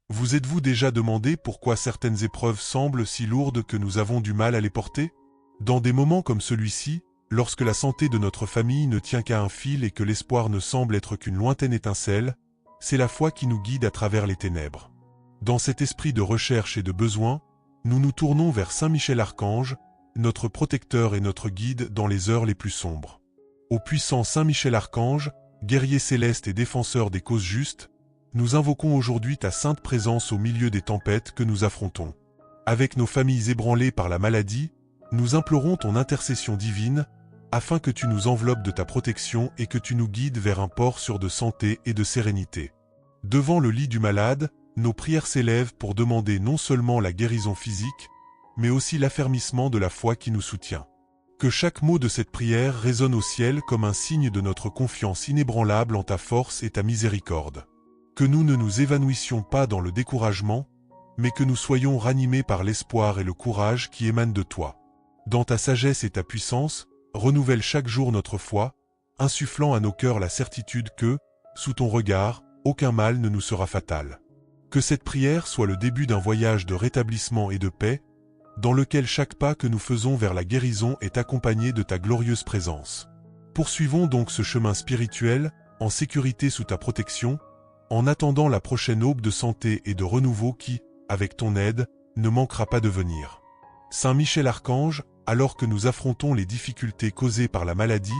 Vous êtes-vous déjà demandé pourquoi certaines épreuves semblent si lourdes que nous avons du mal à les porter? Dans des moments comme celui-ci, lorsque la santé de notre famille ne tient qu'à un fil et que l'espoir ne semble être qu'une lointaine étincelle, c'est la foi qui nous guide à travers les ténèbres. Dans cet esprit de recherche et de besoin, nous nous tournons vers Saint Michel Archange, notre protecteur et notre guide dans les heures les plus sombres. Au puissant Saint Michel Archange, guerrier céleste et défenseur des causes justes, nous invoquons aujourd'hui ta sainte présence au milieu des tempêtes que nous affrontons. Avec nos familles ébranlées par la maladie, nous implorons ton intercession divine, afin que tu nous enveloppes de ta protection et que tu nous guides vers un port sûr de santé et de sérénité. Devant le lit du malade, nos prières s'élèvent pour demander non seulement la guérison physique, mais aussi l'affermissement de la foi qui nous soutient. Que chaque mot de cette prière résonne au ciel comme un signe de notre confiance inébranlable en ta force et ta miséricorde. Que nous ne nous évanouissions pas dans le découragement, mais que nous soyons ranimés par l'espoir et le courage qui émanent de toi. Dans ta sagesse et ta puissance, renouvelle chaque jour notre foi, insufflant à nos cœurs la certitude que, sous ton regard, aucun mal ne nous sera fatal. Que cette prière soit le début d'un voyage de rétablissement et de paix, dans lequel chaque pas que nous faisons vers la guérison est accompagné de ta glorieuse présence. Poursuivons donc ce chemin spirituel, en sécurité sous ta protection, en attendant la prochaine aube de santé et de renouveau qui, avec ton aide, ne manquera pas de venir. Saint Michel Archange, alors que nous affrontons les difficultés causées par la maladie,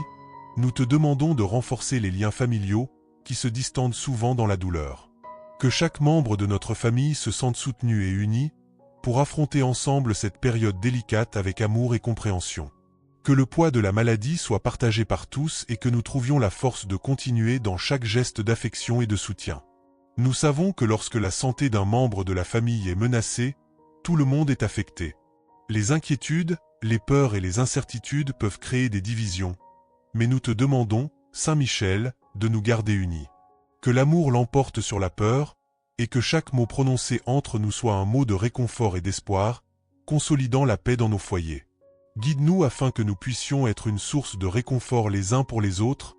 nous te demandons de renforcer les liens familiaux qui se distendent souvent dans la douleur. Que chaque membre de notre famille se sente soutenu et uni pour affronter ensemble cette période délicate avec amour et compréhension. Que le poids de la maladie soit partagé par tous et que nous trouvions la force de continuer dans chaque geste d'affection et de soutien. Nous savons que lorsque la santé d'un membre de la famille est menacée, tout le monde est affecté. Les inquiétudes, les peurs et les incertitudes peuvent créer des divisions. Mais nous te demandons, Saint Michel, de nous garder unis. Que l'amour l'emporte sur la peur, et que chaque mot prononcé entre nous soit un mot de réconfort et d'espoir, consolidant la paix dans nos foyers. Guide-nous afin que nous puissions être une source de réconfort les uns pour les autres,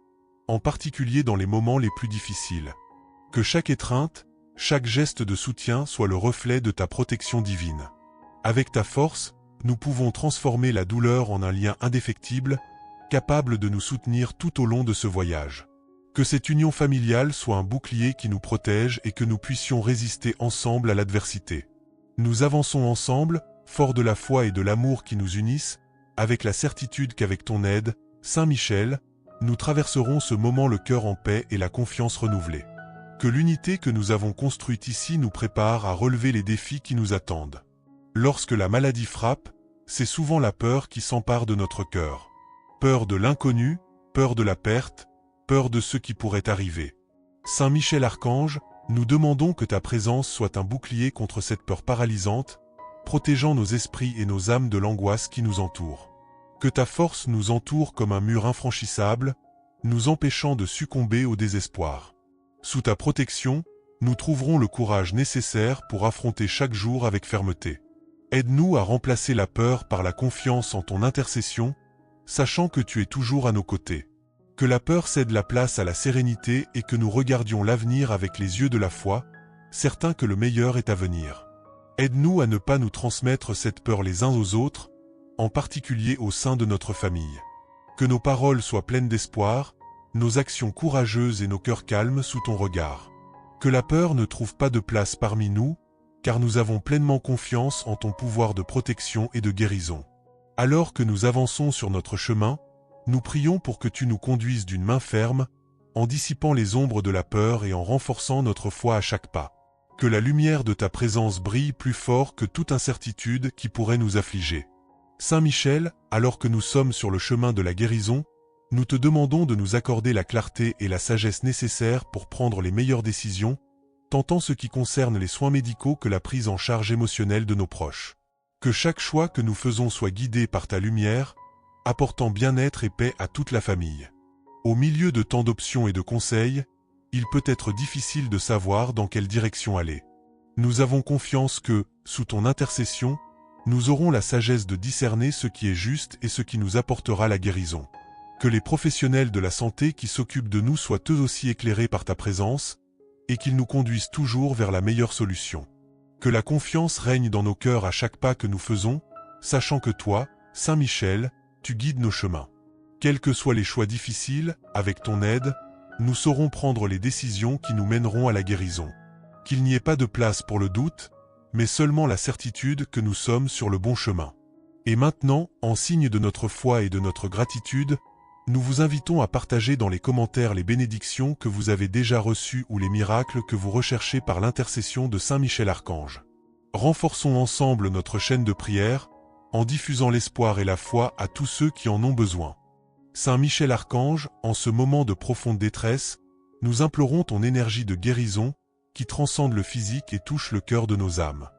en particulier dans les moments les plus difficiles. Que chaque étreinte, chaque geste de soutien soit le reflet de ta protection divine. Avec ta force, nous pouvons transformer la douleur en un lien indéfectible, capable de nous soutenir tout au long de ce voyage. Que cette union familiale soit un bouclier qui nous protège et que nous puissions résister ensemble à l'adversité. Nous avançons ensemble, forts de la foi et de l'amour qui nous unissent, avec la certitude qu'avec ton aide, Saint Michel, nous traverserons ce moment le cœur en paix et la confiance renouvelée. Que l'unité que nous avons construite ici nous prépare à relever les défis qui nous attendent. Lorsque la maladie frappe, c'est souvent la peur qui s'empare de notre cœur. Peur de l'inconnu, peur de la perte, peur de ce qui pourrait arriver. Saint Michel Archange, nous demandons que ta présence soit un bouclier contre cette peur paralysante, protégeant nos esprits et nos âmes de l'angoisse qui nous entoure. Que ta force nous entoure comme un mur infranchissable, nous empêchant de succomber au désespoir. Sous ta protection, nous trouverons le courage nécessaire pour affronter chaque jour avec fermeté. Aide-nous à remplacer la peur par la confiance en ton intercession, sachant que tu es toujours à nos côtés. Que la peur cède la place à la sérénité et que nous regardions l'avenir avec les yeux de la foi, certains que le meilleur est à venir. Aide-nous à ne pas nous transmettre cette peur les uns aux autres, en particulier au sein de notre famille. Que nos paroles soient pleines d'espoir, nos actions courageuses et nos cœurs calmes sous ton regard. Que la peur ne trouve pas de place parmi nous, car nous avons pleinement confiance en ton pouvoir de protection et de guérison. Alors que nous avançons sur notre chemin, nous prions pour que tu nous conduises d'une main ferme, en dissipant les ombres de la peur et en renforçant notre foi à chaque pas. Que la lumière de ta présence brille plus fort que toute incertitude qui pourrait nous affliger. Saint Michel, alors que nous sommes sur le chemin de la guérison, nous te demandons de nous accorder la clarté et la sagesse nécessaires pour prendre les meilleures décisions, tant en ce qui concerne les soins médicaux que la prise en charge émotionnelle de nos proches. Que chaque choix que nous faisons soit guidé par ta lumière, apportant bien-être et paix à toute la famille. Au milieu de tant d'options et de conseils, il peut être difficile de savoir dans quelle direction aller. Nous avons confiance que, sous ton intercession, nous aurons la sagesse de discerner ce qui est juste et ce qui nous apportera la guérison. Que les professionnels de la santé qui s'occupent de nous soient eux aussi éclairés par ta présence, et qu'il nous conduise toujours vers la meilleure solution. Que la confiance règne dans nos cœurs à chaque pas que nous faisons, sachant que toi, Saint Michel, tu guides nos chemins. Quels que soient les choix difficiles, avec ton aide, nous saurons prendre les décisions qui nous mèneront à la guérison. Qu'il n'y ait pas de place pour le doute, mais seulement la certitude que nous sommes sur le bon chemin. Et maintenant, en signe de notre foi et de notre gratitude, nous vous invitons à partager dans les commentaires les bénédictions que vous avez déjà reçues ou les miracles que vous recherchez par l'intercession de Saint Michel Archange. Renforçons ensemble notre chaîne de prière, en diffusant l'espoir et la foi à tous ceux qui en ont besoin. Saint Michel Archange, en ce moment de profonde détresse, nous implorons ton énergie de guérison, qui transcende le physique et touche le cœur de nos âmes.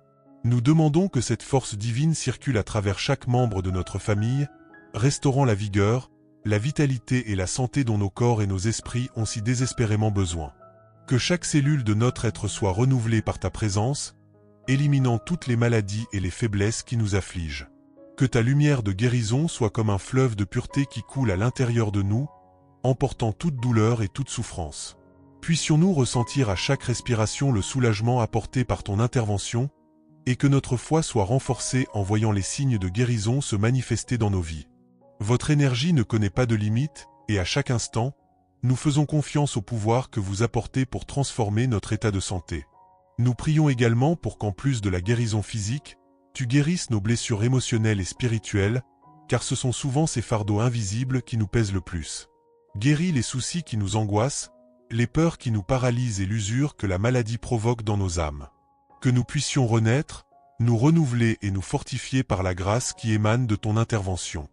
Nous demandons que cette force divine circule à travers chaque membre de notre famille, restaurant la vigueur, la vitalité et la santé dont nos corps et nos esprits ont si désespérément besoin. Que chaque cellule de notre être soit renouvelée par ta présence, éliminant toutes les maladies et les faiblesses qui nous affligent. Que ta lumière de guérison soit comme un fleuve de pureté qui coule à l'intérieur de nous, emportant toute douleur et toute souffrance. Puissions-nous ressentir à chaque respiration le soulagement apporté par ton intervention, et que notre foi soit renforcée en voyant les signes de guérison se manifester dans nos vies. Votre énergie ne connaît pas de limite, et à chaque instant, nous faisons confiance au pouvoir que vous apportez pour transformer notre état de santé. Nous prions également pour qu'en plus de la guérison physique, tu guérisses nos blessures émotionnelles et spirituelles, car ce sont souvent ces fardeaux invisibles qui nous pèsent le plus. Guéris les soucis qui nous angoissent, les peurs qui nous paralysent et l'usure que la maladie provoque dans nos âmes. Que nous puissions renaître, nous renouveler et nous fortifier par la grâce qui émane de ton intervention.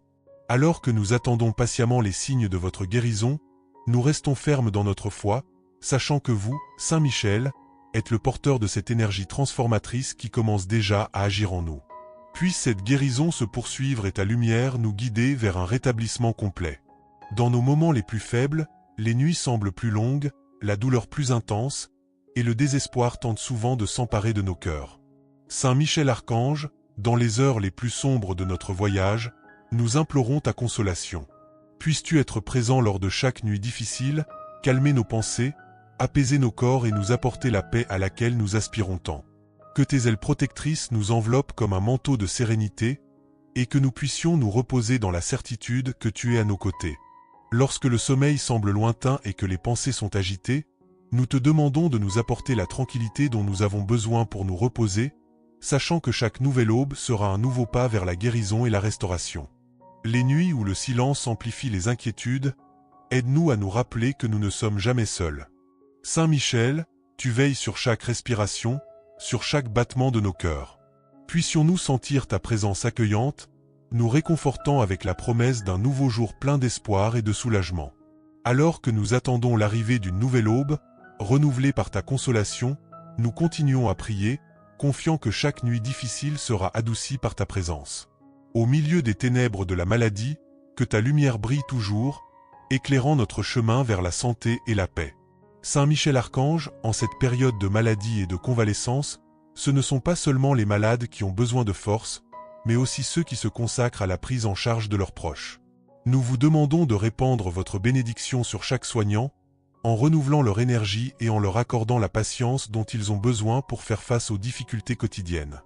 Alors que nous attendons patiemment les signes de votre guérison, nous restons fermes dans notre foi, sachant que vous, Saint Michel, êtes le porteur de cette énergie transformatrice qui commence déjà à agir en nous. Puisse cette guérison se poursuivre et ta lumière nous guider vers un rétablissement complet. Dans nos moments les plus faibles, les nuits semblent plus longues, la douleur plus intense, et le désespoir tente souvent de s'emparer de nos cœurs. Saint Michel Archange, dans les heures les plus sombres de notre voyage, nous implorons ta consolation. Puisses-tu être présent lors de chaque nuit difficile, calmer nos pensées, apaiser nos corps et nous apporter la paix à laquelle nous aspirons tant. Que tes ailes protectrices nous enveloppent comme un manteau de sérénité, et que nous puissions nous reposer dans la certitude que tu es à nos côtés. Lorsque le sommeil semble lointain et que les pensées sont agitées, nous te demandons de nous apporter la tranquillité dont nous avons besoin pour nous reposer, sachant que chaque nouvelle aube sera un nouveau pas vers la guérison et la restauration. Les nuits où le silence amplifie les inquiétudes, aide-nous à nous rappeler que nous ne sommes jamais seuls. Saint Michel, tu veilles sur chaque respiration, sur chaque battement de nos cœurs. Puissions-nous sentir ta présence accueillante, nous réconfortant avec la promesse d'un nouveau jour plein d'espoir et de soulagement. Alors que nous attendons l'arrivée d'une nouvelle aube, renouvelée par ta consolation, nous continuons à prier, confiant que chaque nuit difficile sera adoucie par ta présence. Au milieu des ténèbres de la maladie, que ta lumière brille toujours, éclairant notre chemin vers la santé et la paix. Saint Michel Archange, en cette période de maladie et de convalescence, ce ne sont pas seulement les malades qui ont besoin de force, mais aussi ceux qui se consacrent à la prise en charge de leurs proches. Nous vous demandons de répandre votre bénédiction sur chaque soignant, en renouvelant leur énergie et en leur accordant la patience dont ils ont besoin pour faire face aux difficultés quotidiennes.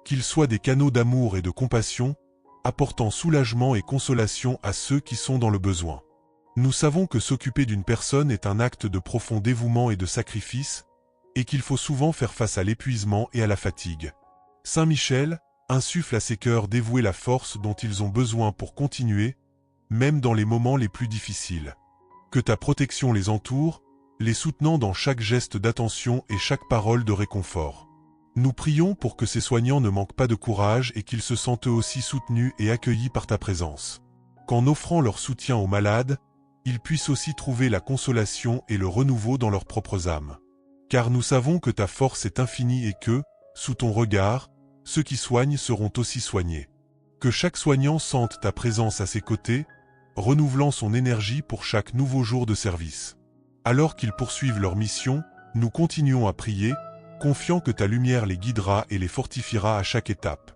Qu'ils soient des canaux d'amour et de compassion, apportant soulagement et consolation à ceux qui sont dans le besoin. Nous savons que s'occuper d'une personne est un acte de profond dévouement et de sacrifice, et qu'il faut souvent faire face à l'épuisement et à la fatigue. Saint Michel insuffle à ces cœurs dévoués la force dont ils ont besoin pour continuer, même dans les moments les plus difficiles. Que ta protection les entoure, les soutenant dans chaque geste d'attention et chaque parole de réconfort. Nous prions pour que ces soignants ne manquent pas de courage et qu'ils se sentent eux aussi soutenus et accueillis par ta présence. Qu'en offrant leur soutien aux malades, ils puissent aussi trouver la consolation et le renouveau dans leurs propres âmes. Car nous savons que ta force est infinie et que, sous ton regard, ceux qui soignent seront aussi soignés. Que chaque soignant sente ta présence à ses côtés, renouvelant son énergie pour chaque nouveau jour de service. Alors qu'ils poursuivent leur mission, nous continuons à prier, confiant que ta lumière les guidera et les fortifiera à chaque étape.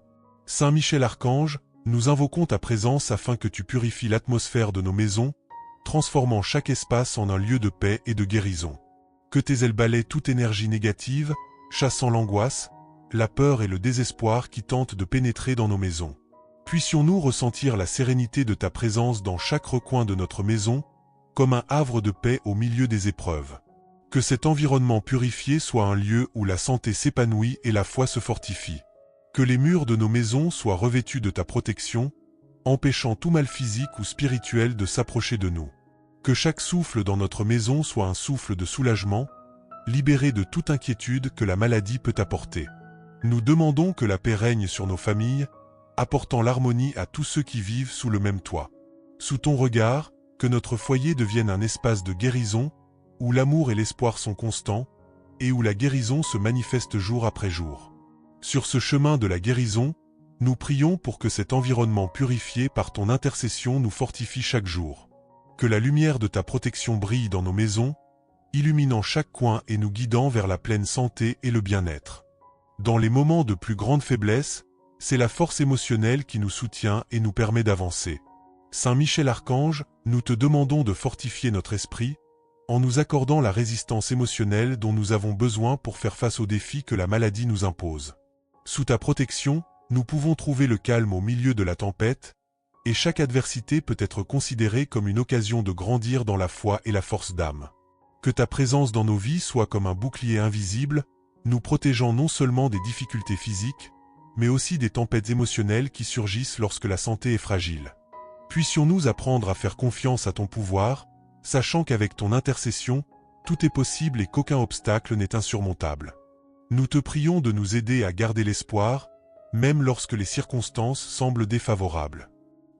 Saint Michel Archange, nous invoquons ta présence afin que tu purifies l'atmosphère de nos maisons, transformant chaque espace en un lieu de paix et de guérison. Que tes ailes balaient toute énergie négative, chassant l'angoisse, la peur et le désespoir qui tentent de pénétrer dans nos maisons. Puissions-nous ressentir la sérénité de ta présence dans chaque recoin de notre maison, comme un havre de paix au milieu des épreuves. Que cet environnement purifié soit un lieu où la santé s'épanouit et la foi se fortifie. Que les murs de nos maisons soient revêtus de ta protection, empêchant tout mal physique ou spirituel de s'approcher de nous. Que chaque souffle dans notre maison soit un souffle de soulagement, libéré de toute inquiétude que la maladie peut apporter. Nous demandons que la paix règne sur nos familles, apportant l'harmonie à tous ceux qui vivent sous le même toit. Sous ton regard, que notre foyer devienne un espace de guérison, où l'amour et l'espoir sont constants, et où la guérison se manifeste jour après jour. Sur ce chemin de la guérison, nous prions pour que cet environnement purifié par ton intercession nous fortifie chaque jour. Que la lumière de ta protection brille dans nos maisons, illuminant chaque coin et nous guidant vers la pleine santé et le bien-être. Dans les moments de plus grande faiblesse, c'est la force émotionnelle qui nous soutient et nous permet d'avancer. Saint Michel Archange, nous te demandons de fortifier notre esprit, en nous accordant la résistance émotionnelle dont nous avons besoin pour faire face aux défis que la maladie nous impose. Sous ta protection, nous pouvons trouver le calme au milieu de la tempête, et chaque adversité peut être considérée comme une occasion de grandir dans la foi et la force d'âme. Que ta présence dans nos vies soit comme un bouclier invisible, nous protégeant non seulement des difficultés physiques, mais aussi des tempêtes émotionnelles qui surgissent lorsque la santé est fragile. Puissions-nous apprendre à faire confiance à ton pouvoir, sachant qu'avec ton intercession, tout est possible et qu'aucun obstacle n'est insurmontable. Nous te prions de nous aider à garder l'espoir, même lorsque les circonstances semblent défavorables.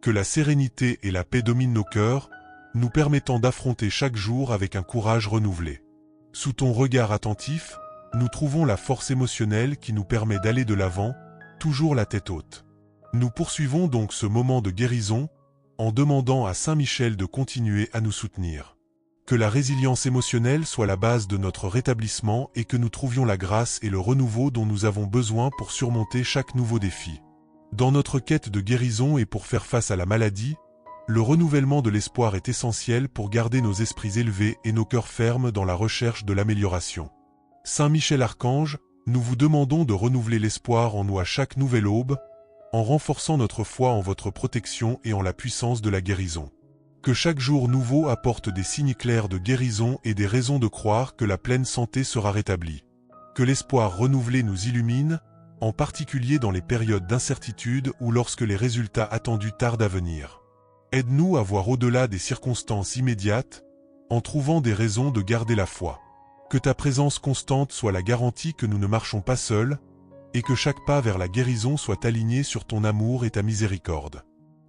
Que la sérénité et la paix dominent nos cœurs, nous permettant d'affronter chaque jour avec un courage renouvelé. Sous ton regard attentif, nous trouvons la force émotionnelle qui nous permet d'aller de l'avant, toujours la tête haute. Nous poursuivons donc ce moment de guérison, en demandant à Saint Michel de continuer à nous soutenir. Que la résilience émotionnelle soit la base de notre rétablissement et que nous trouvions la grâce et le renouveau dont nous avons besoin pour surmonter chaque nouveau défi. Dans notre quête de guérison et pour faire face à la maladie, le renouvellement de l'espoir est essentiel pour garder nos esprits élevés et nos cœurs fermes dans la recherche de l'amélioration. Saint Michel Archange, nous vous demandons de renouveler l'espoir en nous à chaque nouvelle aube, en renforçant notre foi en votre protection et en la puissance de la guérison. Que chaque jour nouveau apporte des signes clairs de guérison et des raisons de croire que la pleine santé sera rétablie. Que l'espoir renouvelé nous illumine, en particulier dans les périodes d'incertitude ou lorsque les résultats attendus tardent à venir. Aide-nous à voir au-delà des circonstances immédiates, en trouvant des raisons de garder la foi. Que ta présence constante soit la garantie que nous ne marchons pas seuls, et que chaque pas vers la guérison soit aligné sur ton amour et ta miséricorde.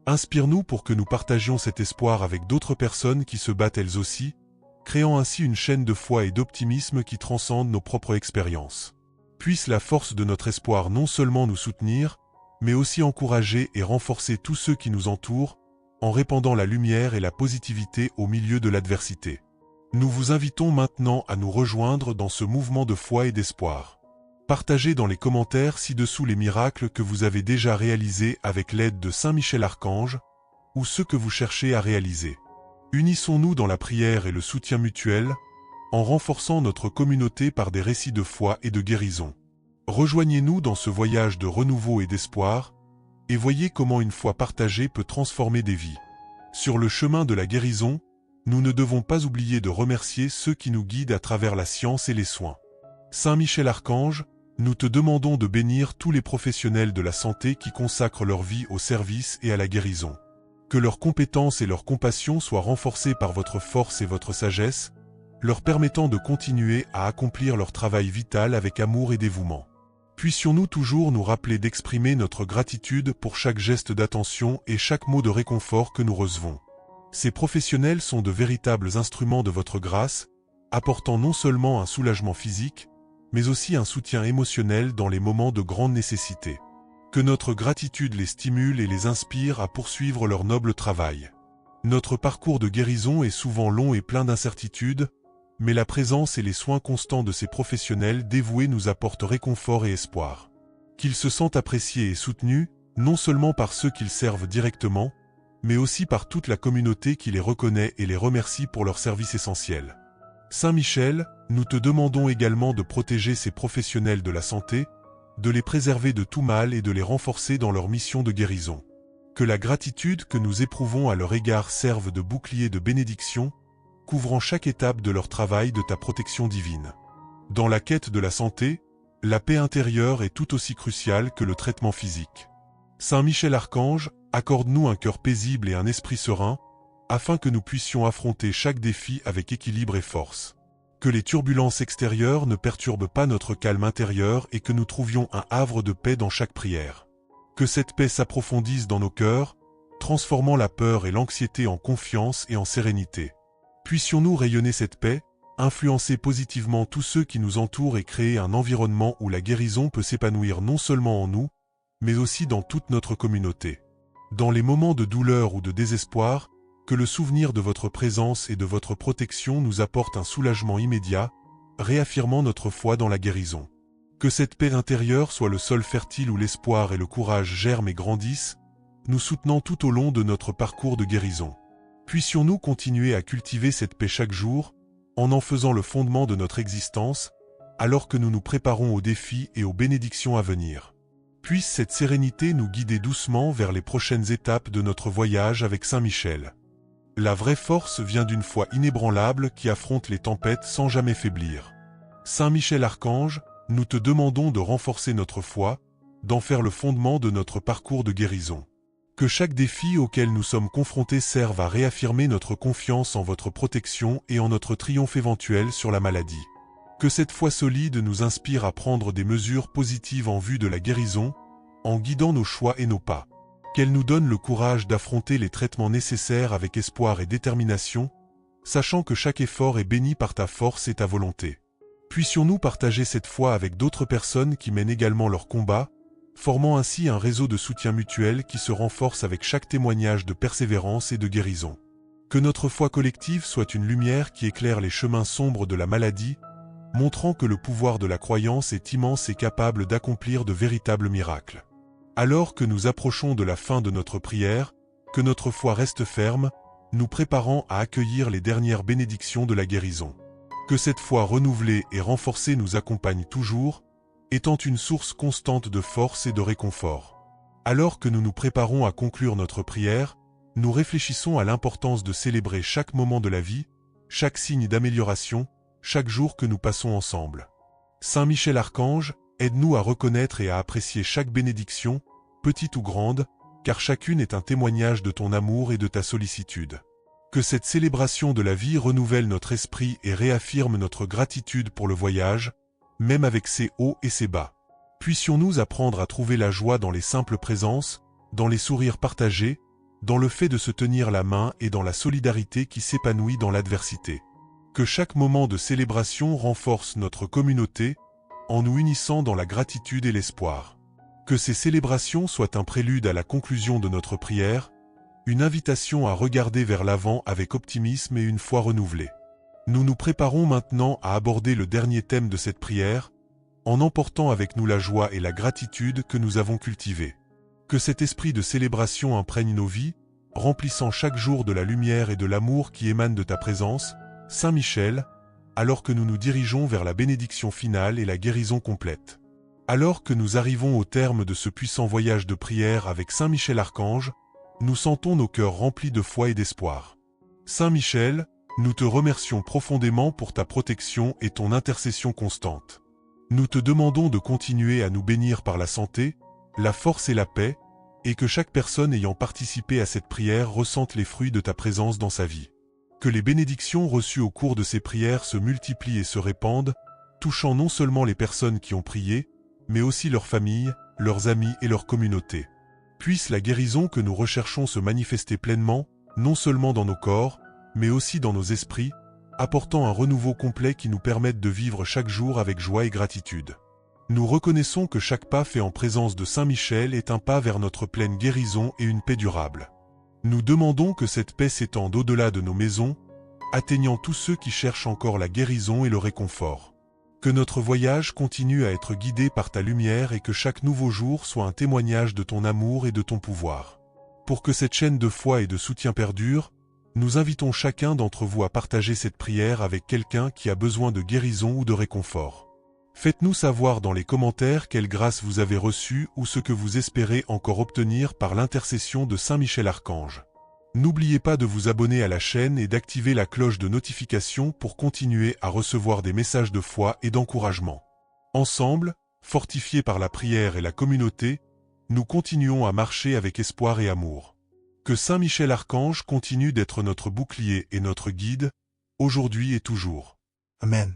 Inspire-nous pour que nous partagions cet espoir avec d'autres personnes qui se battent elles aussi, créant ainsi une chaîne de foi et d'optimisme qui transcende nos propres expériences. Puisse la force de notre espoir non seulement nous soutenir, mais aussi encourager et renforcer tous ceux qui nous entourent, en répandant la lumière et la positivité au milieu de l'adversité. Nous vous invitons maintenant à nous rejoindre dans ce mouvement de foi et d'espoir. Partagez dans les commentaires ci-dessous les miracles que vous avez déjà réalisés avec l'aide de Saint Michel Archange, ou ceux que vous cherchez à réaliser. Unissons-nous dans la prière et le soutien mutuel, en renforçant notre communauté par des récits de foi et de guérison. Rejoignez-nous dans ce voyage de renouveau et d'espoir, et voyez comment une foi partagée peut transformer des vies. Sur le chemin de la guérison, nous ne devons pas oublier de remercier ceux qui nous guident à travers la science et les soins. Saint Michel Archange, nous te demandons de bénir tous les professionnels de la santé qui consacrent leur vie au service et à la guérison. Que leurs compétences et leur compassion soient renforcées par votre force et votre sagesse, leur permettant de continuer à accomplir leur travail vital avec amour et dévouement. Puissions-nous toujours nous rappeler d'exprimer notre gratitude pour chaque geste d'attention et chaque mot de réconfort que nous recevons. Ces professionnels sont de véritables instruments de votre grâce, apportant non seulement un soulagement physique, mais aussi un soutien émotionnel dans les moments de grande nécessité. Que notre gratitude les stimule et les inspire à poursuivre leur noble travail. Notre parcours de guérison est souvent long et plein d'incertitudes, mais la présence et les soins constants de ces professionnels dévoués nous apportent réconfort et espoir. Qu'ils se sentent appréciés et soutenus, non seulement par ceux qu'ils servent directement, mais aussi par toute la communauté qui les reconnaît et les remercie pour leur service essentiel. Saint Michel, nous te demandons également de protéger ces professionnels de la santé, de les préserver de tout mal et de les renforcer dans leur mission de guérison. Que la gratitude que nous éprouvons à leur égard serve de bouclier de bénédiction, couvrant chaque étape de leur travail de ta protection divine. Dans la quête de la santé, la paix intérieure est tout aussi cruciale que le traitement physique. Saint Michel Archange, accorde-nous un cœur paisible et un esprit serein, afin que nous puissions affronter chaque défi avec équilibre et force. Que les turbulences extérieures ne perturbent pas notre calme intérieur et que nous trouvions un havre de paix dans chaque prière. Que cette paix s'approfondisse dans nos cœurs, transformant la peur et l'anxiété en confiance et en sérénité. Puissions-nous rayonner cette paix, influencer positivement tous ceux qui nous entourent et créer un environnement où la guérison peut s'épanouir non seulement en nous, mais aussi dans toute notre communauté. Dans les moments de douleur ou de désespoir, que le souvenir de votre présence et de votre protection nous apporte un soulagement immédiat, réaffirmant notre foi dans la guérison. Que cette paix intérieure soit le sol fertile où l'espoir et le courage germent et grandissent, nous soutenant tout au long de notre parcours de guérison. Puissions-nous continuer à cultiver cette paix chaque jour, en faisant le fondement de notre existence, alors que nous nous préparons aux défis et aux bénédictions à venir. Puisse cette sérénité nous guider doucement vers les prochaines étapes de notre voyage avec Saint Michel. La vraie force vient d'une foi inébranlable qui affronte les tempêtes sans jamais faiblir. Saint Michel Archange, nous te demandons de renforcer notre foi, d'en faire le fondement de notre parcours de guérison. Que chaque défi auquel nous sommes confrontés serve à réaffirmer notre confiance en votre protection et en notre triomphe éventuel sur la maladie. Que cette foi solide nous inspire à prendre des mesures positives en vue de la guérison, en guidant nos choix et nos pas. Qu'elle nous donne le courage d'affronter les traitements nécessaires avec espoir et détermination, sachant que chaque effort est béni par ta force et ta volonté. Puissions-nous partager cette foi avec d'autres personnes qui mènent également leur combat, formant ainsi un réseau de soutien mutuel qui se renforce avec chaque témoignage de persévérance et de guérison. Que notre foi collective soit une lumière qui éclaire les chemins sombres de la maladie, montrant que le pouvoir de la croyance est immense et capable d'accomplir de véritables miracles. Alors que nous approchons de la fin de notre prière, que notre foi reste ferme, nous préparant à accueillir les dernières bénédictions de la guérison. Que cette foi renouvelée et renforcée nous accompagne toujours, étant une source constante de force et de réconfort. Alors que nous nous préparons à conclure notre prière, nous réfléchissons à l'importance de célébrer chaque moment de la vie, chaque signe d'amélioration, chaque jour que nous passons ensemble. Saint Michel Archange, aide-nous à reconnaître et à apprécier chaque bénédiction, petite ou grande, car chacune est un témoignage de ton amour et de ta sollicitude. Que cette célébration de la vie renouvelle notre esprit et réaffirme notre gratitude pour le voyage, même avec ses hauts et ses bas. Puissions-nous apprendre à trouver la joie dans les simples présences, dans les sourires partagés, dans le fait de se tenir la main et dans la solidarité qui s'épanouit dans l'adversité. Que chaque moment de célébration renforce notre communauté, en nous unissant dans la gratitude et l'espoir. Que ces célébrations soient un prélude à la conclusion de notre prière, une invitation à regarder vers l'avant avec optimisme et une foi renouvelée. Nous nous préparons maintenant à aborder le dernier thème de cette prière, en emportant avec nous la joie et la gratitude que nous avons cultivées. Que cet esprit de célébration imprègne nos vies, remplissant chaque jour de la lumière et de l'amour qui émanent de ta présence, Saint Michel, alors que nous nous dirigeons vers la bénédiction finale et la guérison complète. Alors que nous arrivons au terme de ce puissant voyage de prière avec Saint Michel Archange, nous sentons nos cœurs remplis de foi et d'espoir. Saint Michel, nous te remercions profondément pour ta protection et ton intercession constante. Nous te demandons de continuer à nous bénir par la santé, la force et la paix, et que chaque personne ayant participé à cette prière ressente les fruits de ta présence dans sa vie. Que les bénédictions reçues au cours de ces prières se multiplient et se répandent, touchant non seulement les personnes qui ont prié, mais aussi leurs familles, leurs amis et leur communauté. Puisse la guérison que nous recherchons se manifester pleinement, non seulement dans nos corps, mais aussi dans nos esprits, apportant un renouveau complet qui nous permette de vivre chaque jour avec joie et gratitude. Nous reconnaissons que chaque pas fait en présence de Saint Michel est un pas vers notre pleine guérison et une paix durable. Nous demandons que cette paix s'étende au-delà de nos maisons, atteignant tous ceux qui cherchent encore la guérison et le réconfort. Que notre voyage continue à être guidé par ta lumière et que chaque nouveau jour soit un témoignage de ton amour et de ton pouvoir. Pour que cette chaîne de foi et de soutien perdure, Nous invitons chacun d'entre vous à partager cette prière avec quelqu'un qui a besoin de guérison ou de réconfort. Faites-nous savoir dans les commentaires quelle grâce vous avez reçue ou ce que vous espérez encore obtenir par l'intercession de Saint Michel Archange. N'oubliez pas de vous abonner à la chaîne et d'activer la cloche de notification pour continuer à recevoir des messages de foi et d'encouragement. Ensemble, fortifiés par la prière et la communauté, nous continuons à marcher avec espoir et amour. Que Saint Michel Archange continue d'être notre bouclier et notre guide, aujourd'hui et toujours. Amen.